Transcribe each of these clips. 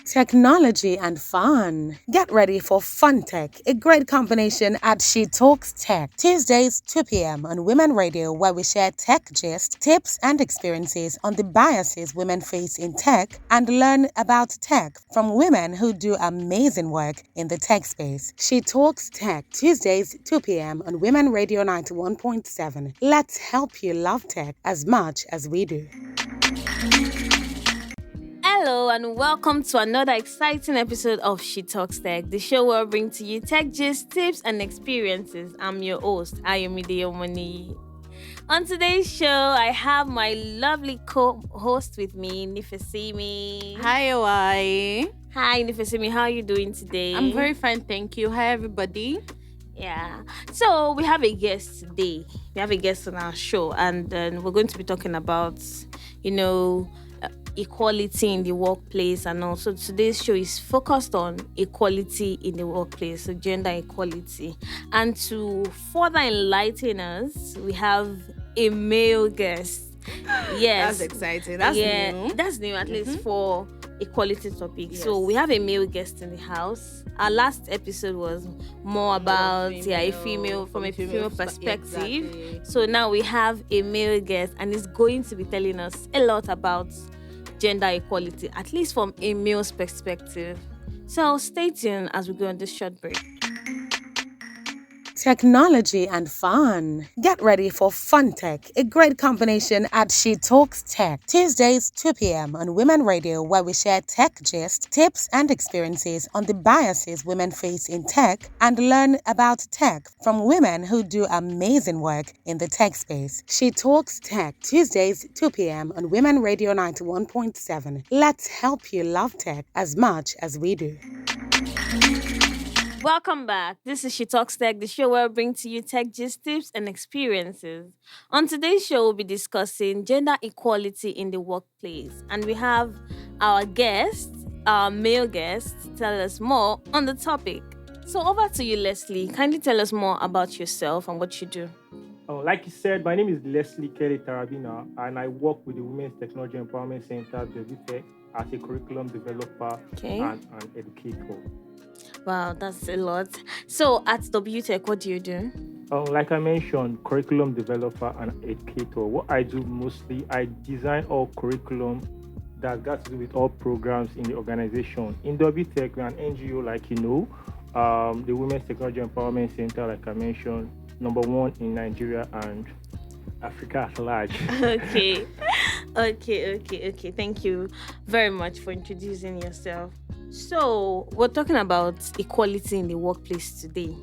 Technology and fun. Get ready for Fun Tech, a great combination at She Talks Tech. Tuesdays, 2 p.m. on Women Radio, where we share tech gist, tips, and experiences on the biases women face in tech and learn about tech from women who do amazing work in the tech space. She Talks Tech, Tuesdays, 2 p.m. on Women Radio 91.7. Let's help you love tech as much as we do. Hello and welcome to another exciting episode of She Talks Tech, the show where I bring to you tech gist, tips, and experiences. I'm your host, Ayomide Omoni. On today's show, I have my lovely co-host with me, Nifesimi. Hi, Oi. Hi, Nifesimi. How are you doing today? I'm very fine, thank you. Hi, everybody. Yeah. So we have a guest today. We have a guest on our show, and we're going to be talking about, equality in the workplace, and also today's show is focused on equality in the workplace, so gender equality. And to further enlighten us, we have a male guest. Yes, That's exciting. That's new. That's new, at least for equality topic. Yes. So we have a male guest in the house. Our last episode was more about a female from a female perspective. Exactly. So now we have a male guest, and he's going to be telling us a lot about gender equality, at least from a male's perspective. So stay tuned as we go on this short break. Technology and fun. Get ready for Fun Tech, a great combination at She Talks Tech. Tuesdays, 2 p.m. on Women Radio, where we share tech gist, tips, and experiences on the biases women face in tech and learn about tech from women who do amazing work in the tech space. She Talks Tech, Tuesdays, 2 p.m. on Women Radio 91.7. Let's help you love tech as much as we do. Welcome back. This is She Talks Tech, the show where I bring to you tech gist, tips, and experiences. On today's show, we'll be discussing gender equality in the workplace. And we have our guest, our male guest, to tell us more on the topic. So over to you, Lesley. Kindly tell us more about yourself and what you do. Like you said, my name is Lesley Tarabina, and I work with the Women's Technology Empowerment Center, WTech, as a curriculum developer and an educator. Wow, that's a lot. So at WTech, what do you do? Like I mentioned, curriculum developer and educator. What I do mostly, I design all curriculum that got to do with all programs in the organization. In WTech, we're an NGO, like you know, the Women's Technology Empowerment Center, like I mentioned, number one in Nigeria and Africa at large. Okay. Thank you very much for introducing yourself. So, we're talking about equality in the workplace today.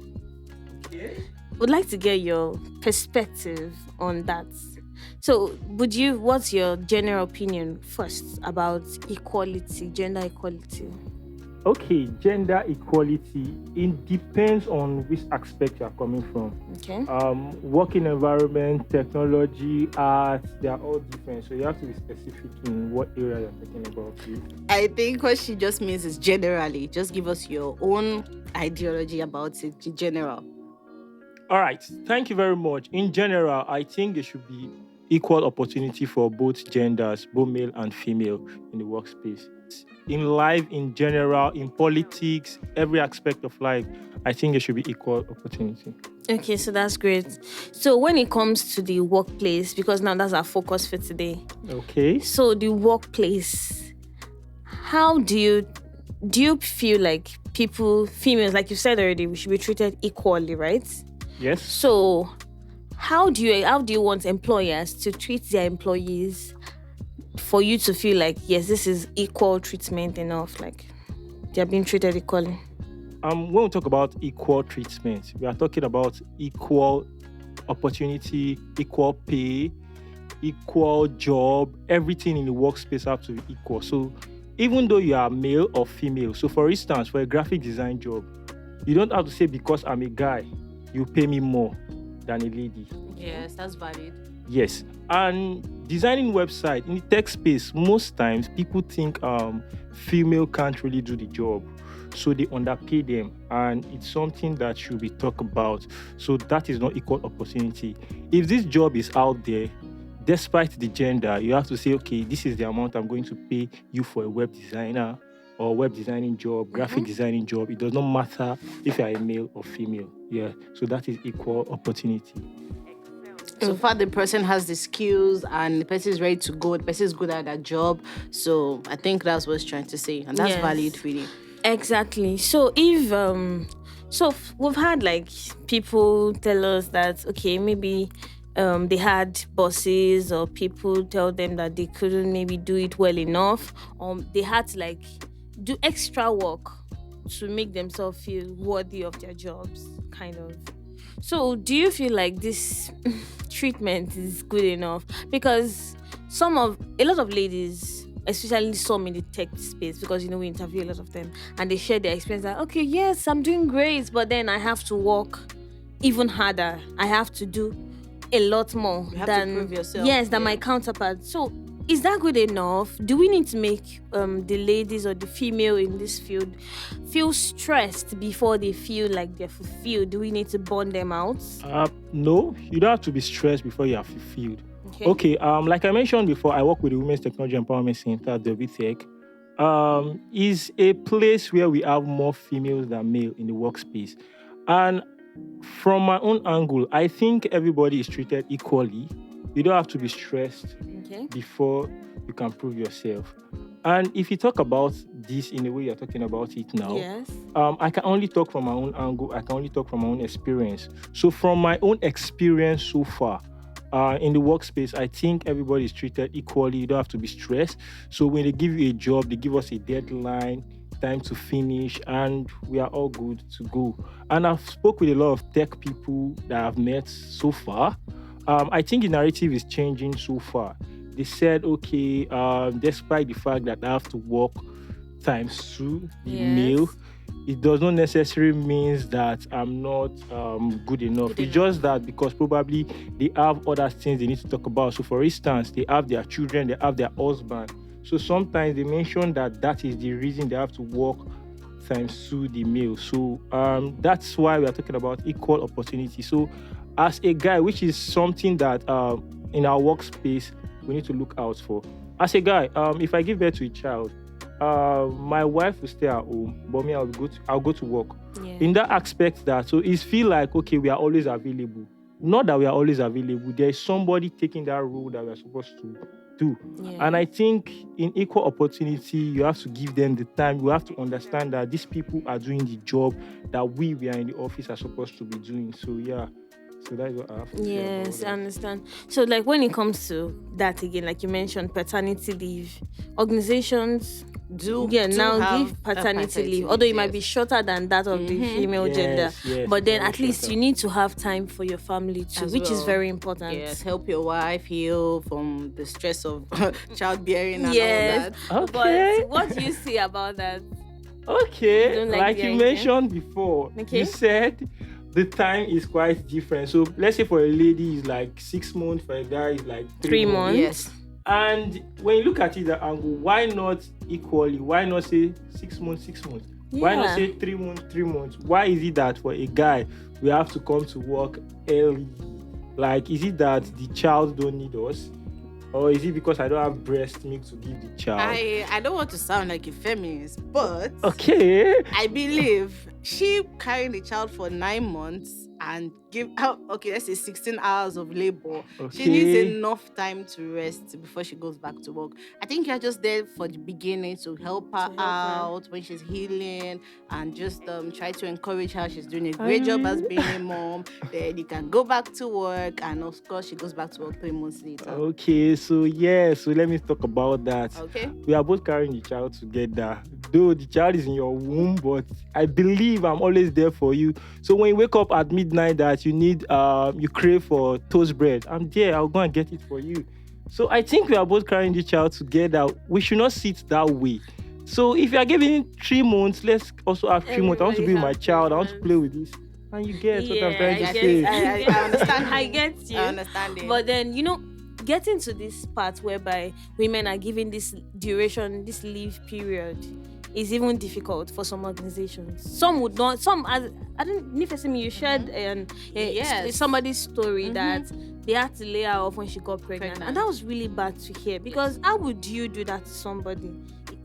Okay. Would like to get your perspective on that. So, what's your general opinion first about equality, gender equality? Okay, gender equality, it depends on which aspect you are coming from. Okay. Working environment, technology, art, they are all different. So you have to be specific in what area you're talking about. Please. I think what she just means is generally. Just give us your own ideology about it in general. All right, thank you very much. In general, I think there should be equal opportunity for both genders, both male and female, in the workspace. In life, in general, in politics, every aspect of life, I think there should be equal opportunity. Okay, so that's great. So when it comes to the workplace, because now that's our focus for today. Okay. So the workplace, how do you feel like females, like you said already, we should be treated equally, right? Yes. So how do you want employers to treat their employees for you to feel like, yes, this is equal treatment enough, like they're being treated equally? When we talk about equal treatment, we are talking about equal opportunity, equal pay, equal job. Everything in the workspace has to be equal. So even though you are male or female, so for instance, for a graphic design job, you don't have to say because I'm a guy, you pay me more than a lady. Yes, that's valid. Yes. And designing website in the tech space, most times people think female can't really do the job. So they underpay them, and it's something that should be talked about. So that is not equal opportunity. If this job is out there, despite the gender, you have to say, okay, this is the amount I'm going to pay you for a web designer. or web designing job, graphic designing job. It does not matter if you are a male or female. Yeah. So that is equal opportunity. So far, the person has the skills and the person is ready to go. The person is good at that job. So I think that's what it's trying to say. And that's Yes. valid, really. Exactly. So if we've had like people tell us that okay, maybe they had bosses or people tell them that they couldn't maybe do it well enough, or they had to like do extra work to make themselves feel worthy of their jobs, kind of. So do you feel like this treatment is good enough? Because a lot of ladies, especially some in the tech space, because we interview a lot of them, and they share their experience that okay, yes, I'm doing great, but then I have to work even harder. I have to do a lot more You have to prove yourself. than my counterpart. So is that good enough? Do we need to make the ladies or the female in this field feel stressed before they feel like they're fulfilled? Do we need to burn them out? No, you don't have to be stressed before you are fulfilled. Okay. Like I mentioned before, I work with the Women's Technology Empowerment Center at WTech. Is a place where we have more females than male in the workspace. And from my own angle, I think everybody is treated equally. You don't have to be stressed before you can prove yourself. And if you talk about this in the way you're talking about it now, Yes. I can only talk from my own angle. I can only talk from my own experience. So from my own experience so far, in the workspace, I think everybody is treated equally. You don't have to be stressed. So when they give you a job, they give us a deadline, time to finish, and we are all good to go. And I've spoke with a lot of tech people that I've met so far. I think the narrative is changing so far. They said, okay, despite the fact that I have to work times 2 the meal, it does not necessarily mean that I'm not good enough. It's just that because probably they have other things they need to talk about. So for instance, they have their children, they have their husband. So sometimes they mention that is the reason they have to work times 2 the meal. So that's why we are talking about equal opportunity. So as a guy, which is something that in our workspace we need to look out for. As a guy, if I give birth to a child, my wife will stay at home, but me, I'll go to work. Yeah. In that aspect, so it's feel like okay, we are always available. Not that we are always available. There is somebody taking that role that we are supposed to do. Yeah. And I think in equal opportunity, you have to give them the time. You have to understand that these people are doing the job that we are in the office are supposed to be doing. So yeah. So that's what I have to say about Yes, that. I understand. So, like when it comes to that again, like you mentioned, paternity leave, organizations Do now have give a paternity leave, although it might be yes. shorter than that of the female gender. Yes, But then very at least shorter. you need to have time for your family too, As which is well. very important. Yes, help your wife heal from the stress of childbearing and Yes. all that. Okay. But what do you say about that? Okay, You don't like like the you idea? mentioned before, Okay. you said the time is quite different. So let's say for a lady it's like 6 months, for a guy it's like 3 months. Yes. And when you look at it, the angle, why not equally? Why not say 6 months, 6 months? Why not Yeah. say 3 months, 3 months? Why is it that for a guy we have to come to work early? Like, is it that the child don't need us? Or is it because I don't have breast milk to give the child? I don't want to sound like a feminist, but Okay. I believe she carrying the child for 9 months and give out, okay, let's say 16 hours of labor. She needs Okay. enough time to rest before she goes back to work. I think you're just there for the beginning to help her help her. out when she's healing and just try to encourage her. She's doing a great job as being a mom. Then you can go back to work, and of course she goes back to work 3 months later. Okay, so let me talk about that. Okay. We are both carrying the child together. Though the child is in your womb, but I believe I'm always there for you. So when you wake up at midnight that you need, you crave for toast bread, I'm there. I'll go and get it for you. So I think we are both carrying the child together. We should not sit that way. So if you are giving 3 months, let's also have 3 months. I want to be with my Everybody child. I have want to 3 play with this. And you get what I'm trying to I say. get- I understand. I get you. I understand it. But then, getting to this part whereby women are given this duration, this leave period, is even difficult for some organizations. Some would not. Some, as I don't. Nifesimi, you shared Yes. somebody's story that they had to lay her off when she got pregnant. And that was really bad to hear, because how would you do that to somebody?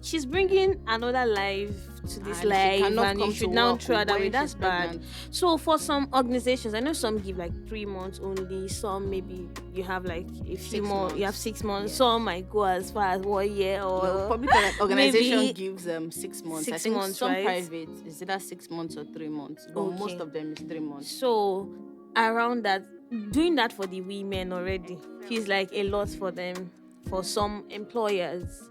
She's bringing another life to this And she life, cannot and you come should to now work throw her that way. when That's she's bad. pregnant. So for some organizations, I know some give like 3 months only. Some maybe you have like a few 6 more. You have months. 6 months. Yes. Some might go as far as 1 year, or No, public organization maybe gives 6 months. I 6 think months, some right? private is either 6 months or 3 months, but most Okay. of them is 3 months. So around that, doing that for the women already feels like a lot for them, for some employers.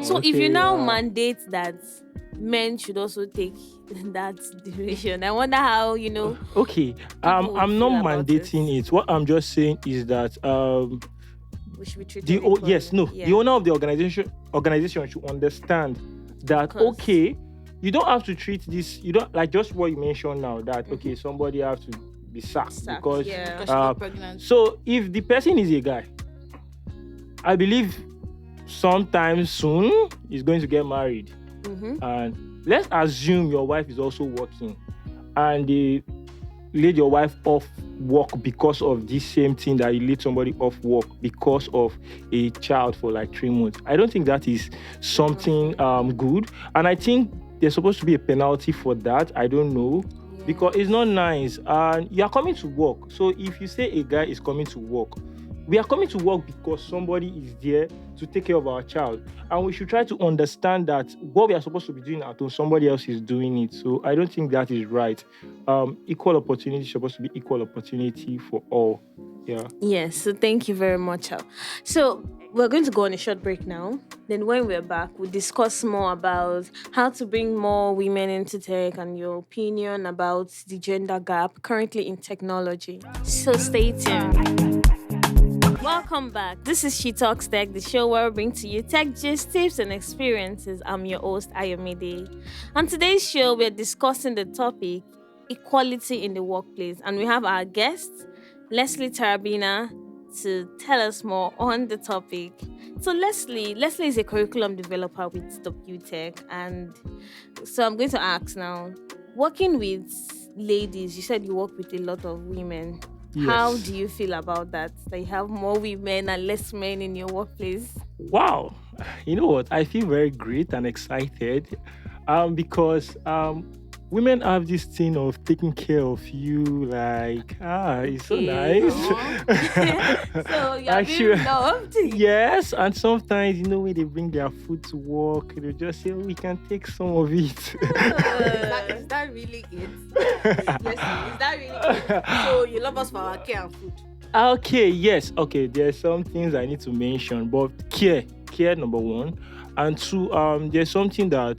So if you Okay, now mandate that men should also take that duration, I wonder how okay. people would I'm not feel about mandating it. What I'm just saying is that we should be treated the equally. yes, no, Yeah. the owner of the organization should understand that course. okay, you don't have to treat this. You don't like just what you mentioned now that Mm-hmm. okay, somebody has to be sacked Sacked, because yeah. Because she got pregnant. so if the person is a guy, I believe sometime soon he's going to get married. Mm-hmm. And let's assume your wife is also working and they laid your wife off work because of this same thing that you laid somebody off work because of a child for like 3 months. I don't think that is something good. And I think there's supposed to be a penalty for that. I don't know. Because it's not nice. And you are coming to work. So if you say a guy is coming to work, we are coming to work because somebody is there to take care of our child. And we should try to understand that what we are supposed to be doing at home, somebody else is doing it. So I don't think that is right. Equal opportunity is supposed to be equal opportunity for all. Yeah. Yes, so thank you very much, Al. So we're going to go on a short break now. Then when we're back, we'll discuss more about how to bring more women into tech and your opinion about the gender gap currently in technology. So stay tuned. Welcome back. This is She Talks Tech, the show where we bring to you tech gist, tips, and experiences. I'm your host, Ayomide. On today's show, we're discussing the topic equality in the workplace, and we have our guest, Lesley Tarabina, to tell us more on the topic. So Lesley is a curriculum developer with WTech, and so I'm going to ask now, working with ladies, you said you work with a lot of women. How Yes. do you feel about that? That you have more women and less men in your workplace? Wow. You know what? I feel very great and excited because women have this thing of taking care of you. Like, it's so nice. So you're Actually, being loved. yes, and sometimes, when they bring their food to work, they just say, we can take some of it. Is that really it? Yes, is that really it? So you love us for our care and food? Okay, yes. Okay, there's some things I need to mention, but care number one. And two, there's something that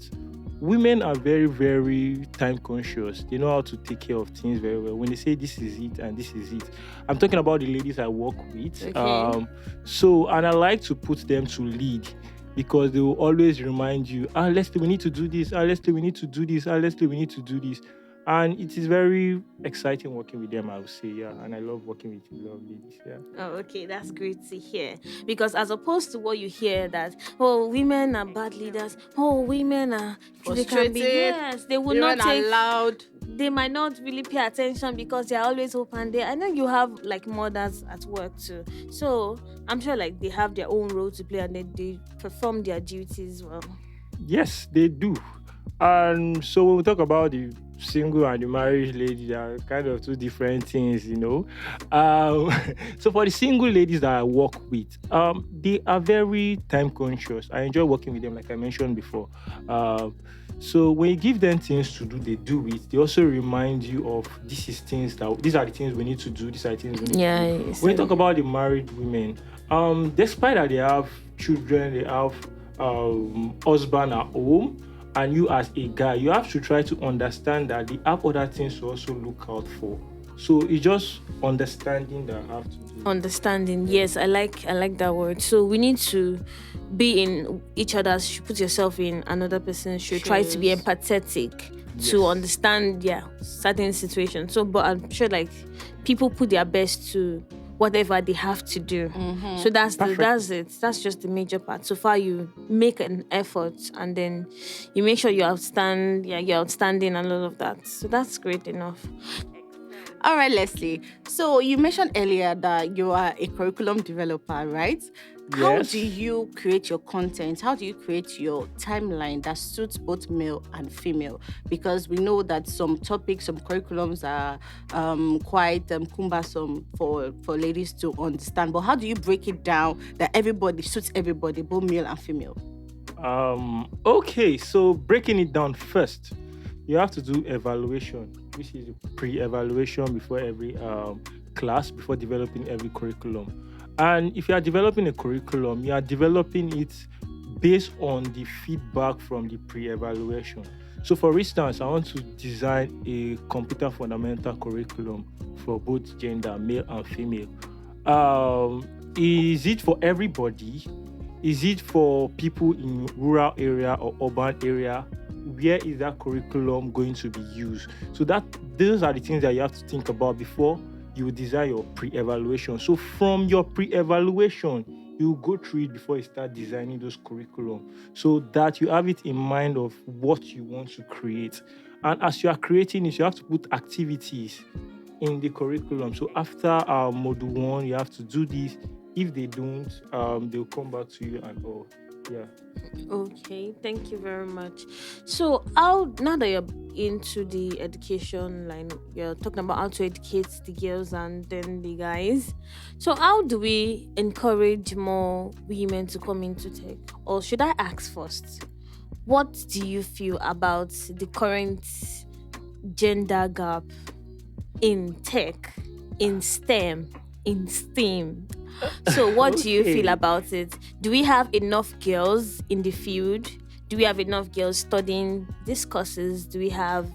women are very, very time conscious. They know how to take care of things very well. When they say this is it and this is it, I'm talking about the ladies I work with. Okay. And I like to put them to lead because they will always remind you, Leslie, we need to do this. Leslie, we need to do this. Leslie, we need to do this. And it is very exciting working with them, I would say, yeah. And I love working with you, love ladies, yeah. Oh, okay, that's great to hear. Because as opposed to what you hear that, oh, women are bad leaders, oh, women are they can be, Frustrated. yes, they will Women not are take loud. they might not really pay attention because they're always open there. I know you have like mothers at work too. So I'm sure like they have their own role to play and they perform their duties well. Yes, they do. And so when we talk about the single and the married lady, they are kind of two different things, So for the single ladies that I work with, they are very time conscious. I enjoy working with them, like I mentioned before. So when you give them things to do, they do it. They also remind you of these are the things we need to do. These are the things we need to do. When you talk about the married women, despite that they have children, they have husband at home, and you as a guy, you have to try to understand that they have other things to also look out for. So it's just understanding that I have to do. Understanding, yes, I like that word. So we need to be in each other's shoes, put yourself in another person's shoes, try to be Shoes. empathetic to Yes. understand certain situations. So but I'm sure like people put their best to whatever they have to do. So that's it. That's just the major part. So far you make an effort and then you make sure you're outstanding and all of that. So that's great enough. All right, Leslie. So you mentioned earlier that you are a curriculum developer, right? How do Yes. you create your content? How do you create your timeline that suits both male and female? Because we know that some topics, some curriculums are quite cumbersome for ladies to understand. But how do you break it down that everybody suits everybody, both male and female? Okay, so breaking it down first, you have to do evaluation, which is pre-evaluation before every class, before developing every curriculum. And if you are developing a curriculum, you are developing it based on the feedback from the pre-evaluation. So, for instance, I want to design a computer fundamental curriculum for both gender, male and female. Is it for everybody? Is it for people in rural area or urban area? Where is that curriculum going to be used? So that those are the things that you have to think about before you design your pre-evaluation. So from your pre-evaluation, you go through it before you start designing those curriculum, so that you have it in mind of what you want to create. And as you are creating it, you have to put activities in the curriculum. So after module one, you have to do this. If they don't, they'll come back to you and all. Yeah. Okay, thank you very much. So, how now that you're into the education line, you're talking about how to educate the girls and then the guys. So, how do we encourage more women to come into tech? Or should I ask first? What do you feel about the current gender gap in tech, in STEM, in STEAM? So, what do you feel Okay. about it? Do we have enough girls in the field? Do we have enough girls studying these courses? Do we have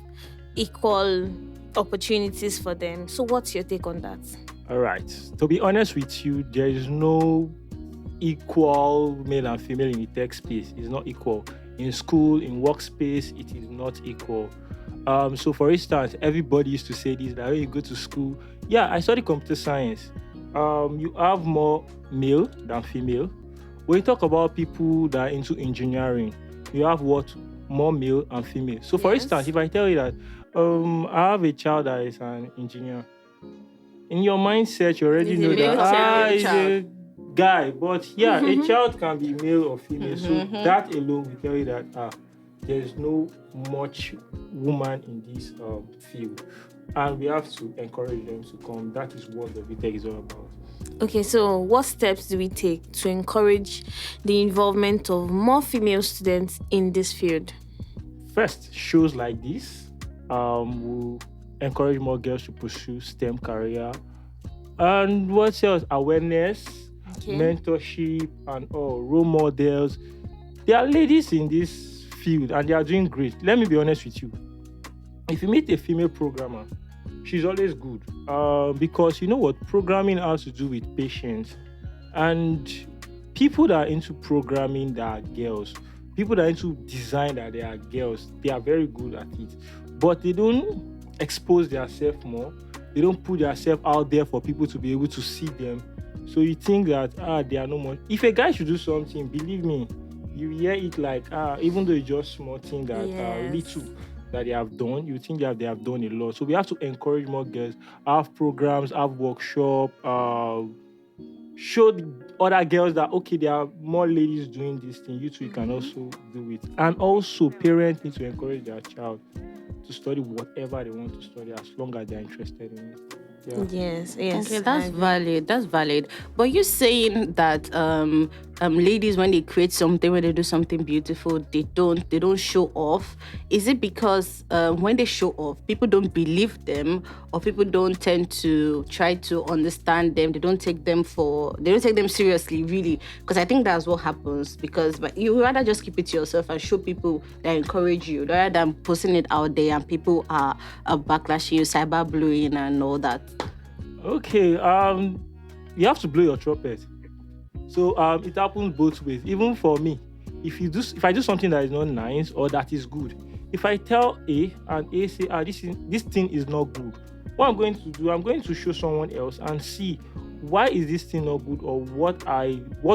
equal opportunities for them? So, what's your take on that? All right. To be honest with you, there is no equal male and female in the tech space. It's not equal. In school, in workspace, it is not equal. So for instance, everybody used to say this that when you go to school, yeah, I study computer science. You have more male than female. When you talk about people that are into engineering, you have what, more male and female. So for instance, Yes. if I tell you that I have a child that is an engineer, in your mindset, you already It's a know that Male or male female is child? a guy. But yeah, a child. child can be male or female. So Mm-hmm. that alone will tell you that there's no much woman in this field, and we have to encourage them to come. That is what the VTech is all about. Okay, so what steps do we take to encourage the involvement of more female students in this field? First, shows like this will encourage more girls to pursue STEM career. And what else? Awareness, Okay. mentorship, and all role models. There are ladies in this field and they are doing great. Let me be honest with you. If you meet a female programmer, she's always good. Because you know what? Programming has to do with patience. And people that are into programming that are girls, people that are into design that they are girls, they are very good at it. But they don't expose themselves more. They don't put themselves out there for people to be able to see them. So you think that they are no more. If a guy should do something, believe me, you hear it like even though it's just small thing that Yes. little that they have done, you think that they have done a lot. So we have to encourage more girls, have programs, have workshop, show the other girls that okay, there are more ladies doing this thing. You too, you can also do it. And also, parents need to encourage their child to study whatever they want to study as long as they're interested in it. Yeah. Yes, yes. Okay, I that's agree. valid. That's valid. But you're saying that ladies, when they create something, when they do something beautiful, they don't show off. Is it because when they show off, people don't believe them, or people don't tend to try to understand them? They don't take them seriously, really. Because I think that's what happens. Because but you rather just keep it to yourself and show people that encourage you, rather than posting it out there and people are backlashing you, cyberbullying and all that. Okay. You have to blow your trumpet. So it happens both ways. Even for me, if I do something that is not nice or that is good, if I tell A and A say this thing is not good, what I'm going to do, I'm going to show someone else and see why is this thing not good, or what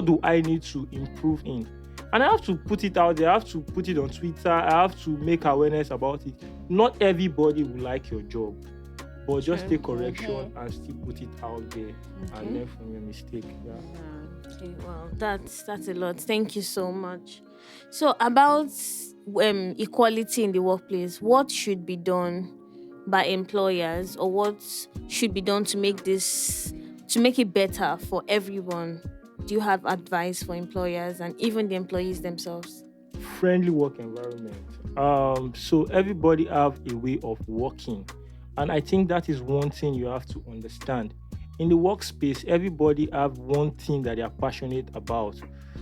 do I need to improve in. And I have to put it out there. I have to put it on Twitter. I have to make awareness about it. Not everybody will like your job. but just True. take correction and still put it out there and Okay. learn from your mistake. Yeah. Okay. Well, that's a lot. Thank you so much. So about equality in the workplace, what should be done by employers, or what should be done to make this to make it better for everyone? Do you have advice for employers and even the employees themselves? Friendly work environment. So everybody have a way of working, and I think that is one thing you have to understand. In the workspace, everybody have one thing that they are passionate about.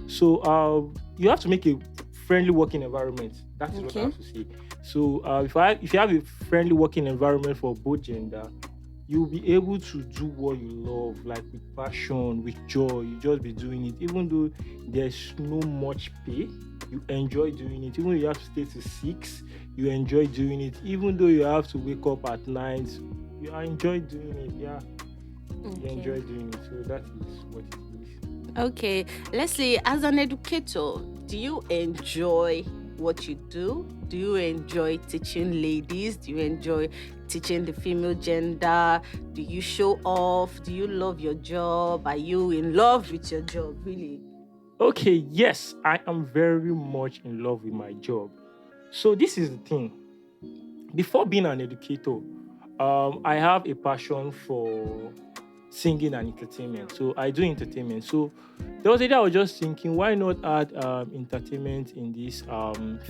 So you have to make a friendly working environment. That is what I Okay. have to say. So if you have a friendly working environment for both gender, you'll be able to do what you love, like with passion, with joy. You just be doing it, even though there's no much pay. You enjoy doing it, even though you have to stay to 6. You enjoy doing it, even though you have to wake up at night. You enjoy doing it, yeah. You Okay. enjoy doing it, so that is what it is. Okay, Leslie, as an educator, do you enjoy what you do? Do you enjoy teaching ladies? Do you enjoy teaching the female gender? Do you show off? Do you love your job? Are you in love with your job? Really? Okay, yes, I am very much in love with my job. So this is the thing. Before being an educator, I have a passion for singing and entertainment. So I do entertainment. So there was a day I was just thinking, why not add entertainment in this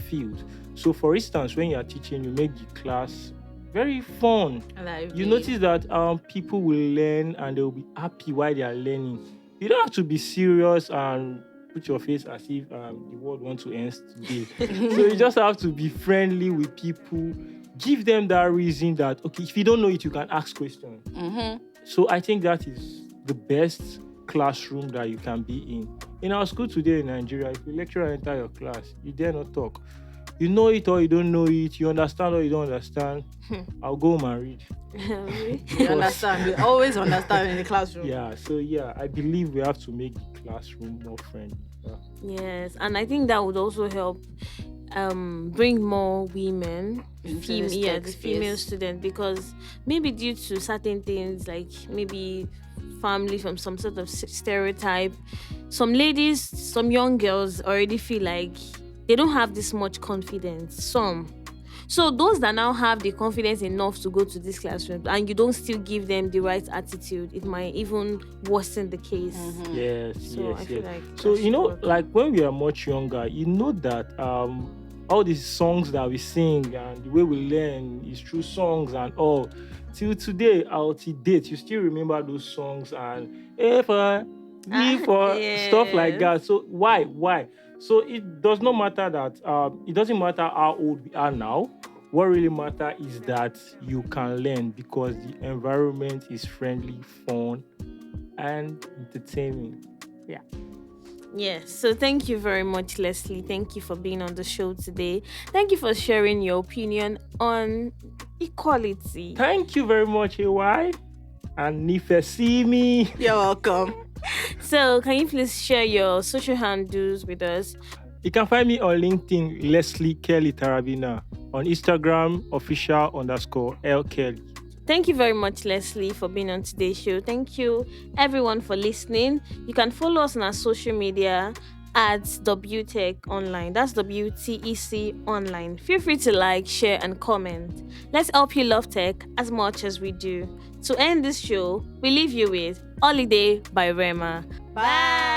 field? So for instance, when you are teaching, you make the class very fun. You Lively. notice that people will learn and they will be happy while they are learning. You don't have to be serious and put your face as if the world wants to end today. So you just have to be friendly with people. Give them that reason that, okay, if you don't know it, you can ask questions. Mm-hmm. So I think that is the best classroom that you can be in. In our school today in Nigeria, if a lecturer enter your class, you dare not talk. You know it or you don't know it, you understand or you don't understand. I'll go home and read. Really? We understand. We always understand in the classroom. Yeah, so yeah, I believe we have to make the classroom more friendly. Yeah. Yes, and I think that would also help bring more women, Into this yeah, tech the female space. student, because maybe due to certain things like maybe family from some sort of stereotype, some ladies, some young girls already feel like they don't have this much confidence. Some. So those that now have the confidence enough to go to this classroom and you don't still give them the right attitude, it might even worsen the case. Yes, So I yes, feel yes. like So that should work. like when we are much younger, you know that all these songs that we sing and the way we learn is through songs and all. Till today, out to date, you still remember those songs and A for B for stuff like Yes. that. So why? Why? So it does not matter that it doesn't matter how old we are now. What really matters is that you can learn because the environment is friendly, fun, and entertaining. Yeah. Yes. So thank you very much, Leslie. Thank you for being on the show today. Thank you for sharing your opinion on equality. Thank you very much, AY. And Nife see me. You're welcome. So can you please share your social handles with us? You can find me on LinkedIn, Lesley Tarabina. On Instagram, official_L Kelly. Thank you very much, Leslie, for being on today's show. Thank you, everyone, for listening. You can follow us on our social media at WTech Online. That's WTEC Online. Feel free to like, share, and comment. Let's help you love tech as much as we do. To end this show, we leave you with Holiday by Rema. Bye.